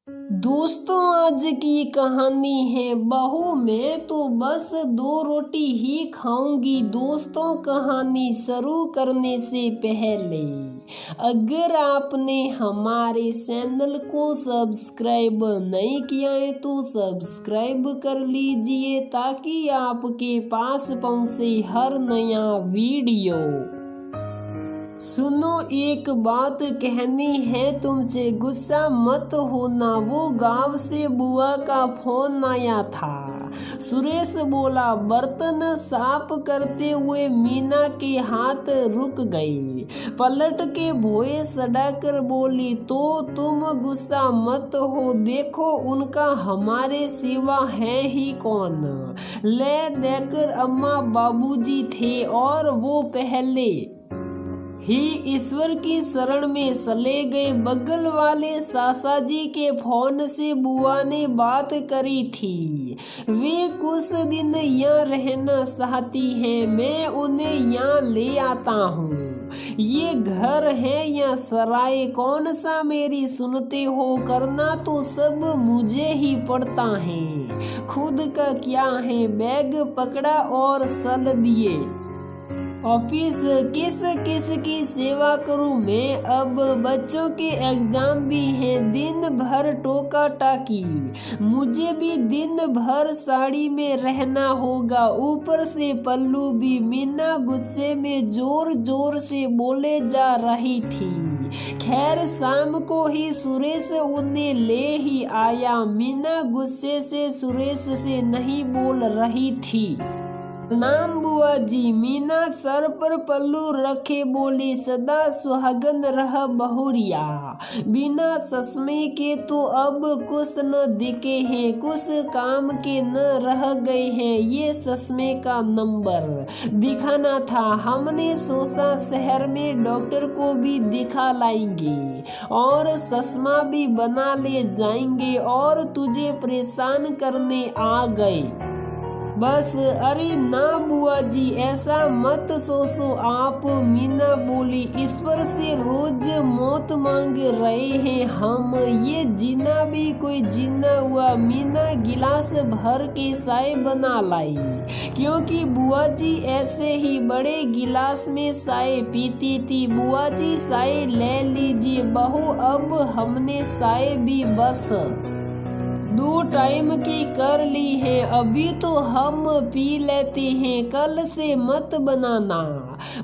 दोस्तों, आज की कहानी है बहू मैं तो बस 2 रोटी ही खाऊंगी। दोस्तों, कहानी शुरू करने से पहले अगर आपने हमारे चैनल को सब्सक्राइब नहीं किया है तो सब्सक्राइब कर लीजिए ताकि आपके पास पहुंचे हर नया वीडियो। सुनो, एक बात कहनी है तुमसे, गुस्सा मत होना। वो गांव से बुआ का फोन आया था। सुरेश बोला। बर्तन साफ करते हुए मीना के हाथ रुक गए। पलट के भोए सड़ाकर बोली, तो तुम गुस्सा मत हो, देखो उनका हमारे सिवा है ही कौन। ले देकर अम्मा बाबूजी थे और वो पहले ही ईश्वर की शरण में चले गए। बगल वाले सासा जी के फोन से बुआ ने बात करी थी। वे कुछ दिन यहाँ रहना चाहती हैं, मैं उन्हें यहाँ ले आता हूँ। ये घर है या सराय, कौन सा मेरी सुनते हो? करना तो सब मुझे ही पड़ता है, खुद का क्या है। बैग पकड़ा और चल दिए। ऑफिस किस किस की सेवा करूं मैं, अब बच्चों के एग्जाम भी हैं। दिन भर टोका टाकी, मुझे भी दिन भर साड़ी में रहना होगा, ऊपर से पल्लू भी। मीना गुस्से में जोर जोर से बोले जा रही थी। खैर, शाम को ही सुरेश उन्हें ले ही आया। मीना गुस्से से सुरेश से नहीं बोल रही थी। प्रणाम बुआ जी। मीना सर पर पल्लू रखे बोली, सदा सुहागन रह बहुरिया। बिना चश्मे के तो अब कुछ न दिखे हैं, कुछ काम के न रह गए हैं। ये चश्मे का नंबर दिखाना था। हमने सोचा शहर में डॉक्टर को भी दिखा लाएंगे और चश्मा भी बना ले जाएंगे और तुझे परेशान करने आ गए बस। अरे ना बुआ जी, ऐसा मत सोचो आप। मीना बोली, ईश्वर से रोज मौत मांग रहे हैं हम, ये जीना भी कोई जीना हुआ। मीना गिलास भर के चाय बना लाई, क्योंकि बुआ जी ऐसे ही बड़े गिलास में चाय पीती थी। बुआ जी, चाय ले लीजिए। बहू, अब हमने चाय भी बस 2 टाइम की कर ली है, अभी तो हम पी लेते हैं, कल से मत बनाना।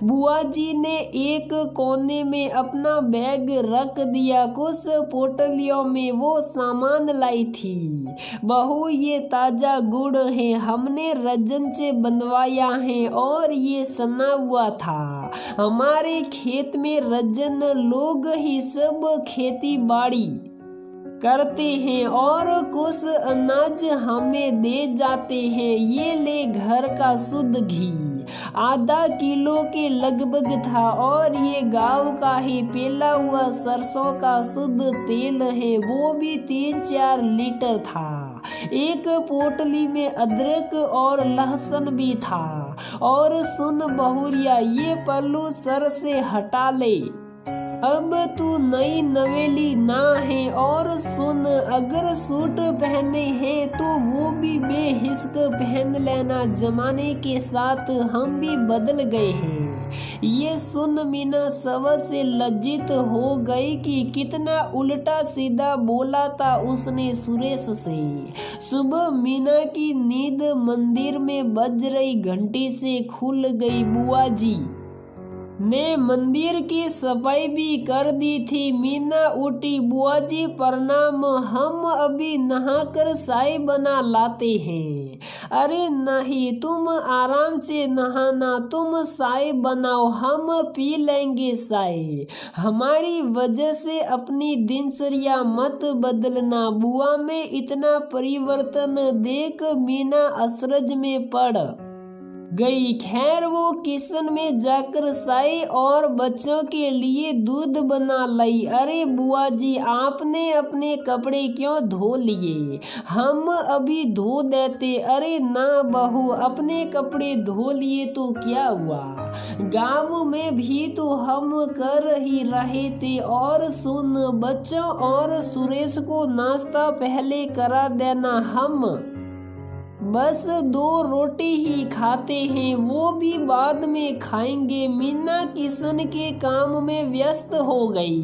बुआ जी ने एक कोने में अपना बैग रख दिया। कुछ पोटलियों में वो सामान लाई थी। बहू, ये ताजा गुड़ है, हमने रजन से बनवाया है और ये सना हुआ था। हमारे खेत में रजन लोग ही सब खेती बाड़ी करते हैं और कुछ अनाज हमें दे जाते हैं। ये ले घर का शुद्ध घी, आधा किलो के लगभग था, और ये गांव का ही पेला हुआ सरसों का शुद्ध तेल है, वो भी 3-4 लीटर था। एक पोटली में अदरक और लहसुन भी था। और सुन बहुरिया, ये पल्लू सर से हटा ले, अब तू नई नवेली ना है। और सुन, अगर सूट पहने हैं तो वो भी बेहिचक पहन लेना, जमाने के साथ हम भी बदल गए हैं। ये सुन मीना सबसे से लज्जित हो गई कि कितना उल्टा सीधा बोला था उसने सुरेश से। सुबह मीना की नींद मंदिर में बज रही घंटी से खुल गई। बुआ जी ने मंदिर की सफाई भी कर दी थी। मीना उठी। बुआ जी प्रणाम, हम अभी नहाकर चाय बना लाते हैं। अरे नहीं, तुम आराम से नहाना, तुम चाय बनाओ, हम पी लेंगे चाय। हमारी वजह से अपनी दिनचर्या मत बदलना। बुआ में इतना परिवर्तन देख मीना अचरज में पड़ गई। खैर वो किचन में जाकर चाय और बच्चों के लिए दूध बना लाई। अरे बुआ जी, आपने अपने कपड़े क्यों धो लिए? हम अभी धो देते। अरे ना बहू, अपने कपड़े धो लिए तो क्या हुआ? गाँव में भी तो हम कर ही रहे थे। और सुन, बच्चों और सुरेश को नाश्ता पहले करा देना। हम बस 2 रोटी ही खाते हैं, वो भी बाद में खाएंगे। मीना किचन के काम में व्यस्त हो गई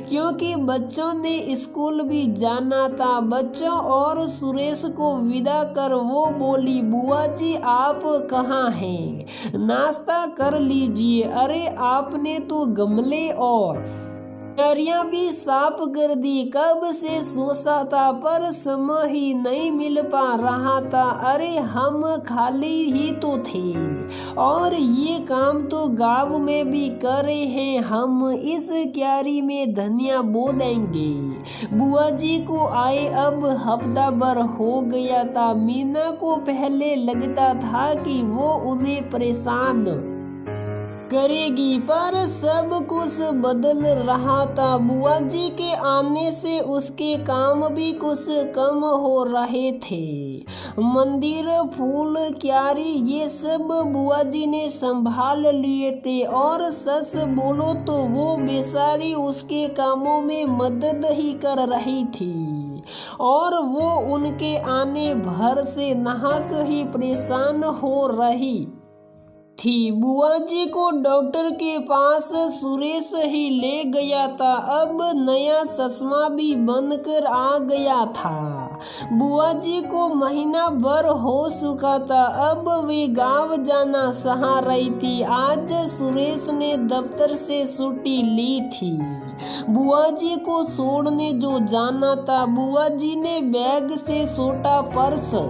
क्योंकि बच्चों ने स्कूल भी जाना था। बच्चों और सुरेश को विदा कर वो बोली, बुआ जी आप कहाँ हैं? नाश्ता कर लीजिए। अरे आपने तो गमले और क्यारियां भी साफ कर दी। कब से सोचा था पर समय ही नहीं मिल पा रहा था। अरे हम खाली ही तो थे और ये काम तो गांव में भी करे हैं हम। इस क्यारी में धनिया बो देंगे। बुआ जी को आए अब हफ्ता भर हो गया था। मीना को पहले लगता था कि वो उन्हें परेशान करेगी, पर सब कुछ बदल रहा था। बुआ जी के आने से उसके काम भी कुछ कम हो रहे थे। मंदिर, फूल, क्यारी ये सब बुआ जी ने संभाल लिए थे। और सच बोलो तो वो बेचारी उसके कामों में मदद ही कर रही थी और वो उनके आने भर से नाहक ही परेशान हो रही थी। बुआ जी को डॉक्टर के पास सुरेश ही ले गया था। अब नया चश्मा भी बनकर आ गया था। बुआ जी को महीना भर हो चुका था। अब वे गांव जाना चाह रही थी। आज सुरेश ने दफ्तर से छुट्टी ली थी। बुआ जी को छोड़ने जो जाना था। बुआ जी ने बैग से छोटा पर्स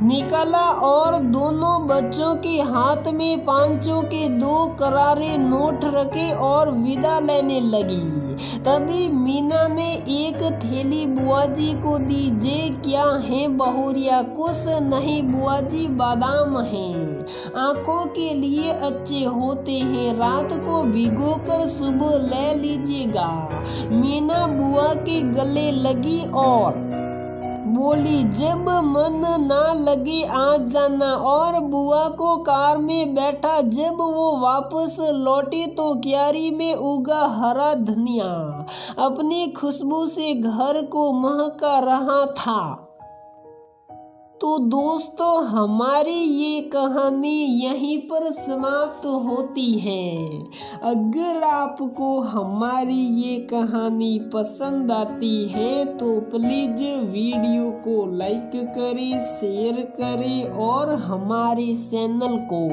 निकाला और दोनों बच्चों के हाथ में 500 के 2 करारे नोट रखे और विदा लेने लगी। तभी मीना ने एक थैली बुआ जी को दी। जे क्या है बहुरिया? कुछ नहीं बुआ जी, बादाम हैं, आंखों के लिए अच्छे होते हैं, रात को भिगोकर सुबह ले लीजिएगा। मीना बुआ के गले लगी और बोली, जब मन ना लगे आ जाना। और बुआ को कार में बैठा। जब वो वापस लौटी तो क्यारी में उगा हरा धनिया अपनी खुशबू से घर को महका रहा था। तो दोस्तों, हमारी ये कहानी यहीं पर समाप्त होती है। अगर आपको हमारी ये कहानी पसंद आती है तो प्लीज़ वीडियो को लाइक करें, शेयर करें और हमारे चैनल को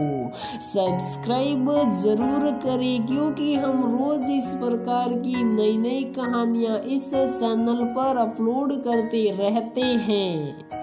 सब्सक्राइब ज़रूर करें, क्योंकि हम रोज़ इस प्रकार की नई नई कहानियाँ इस चैनल पर अपलोड करते रहते हैं।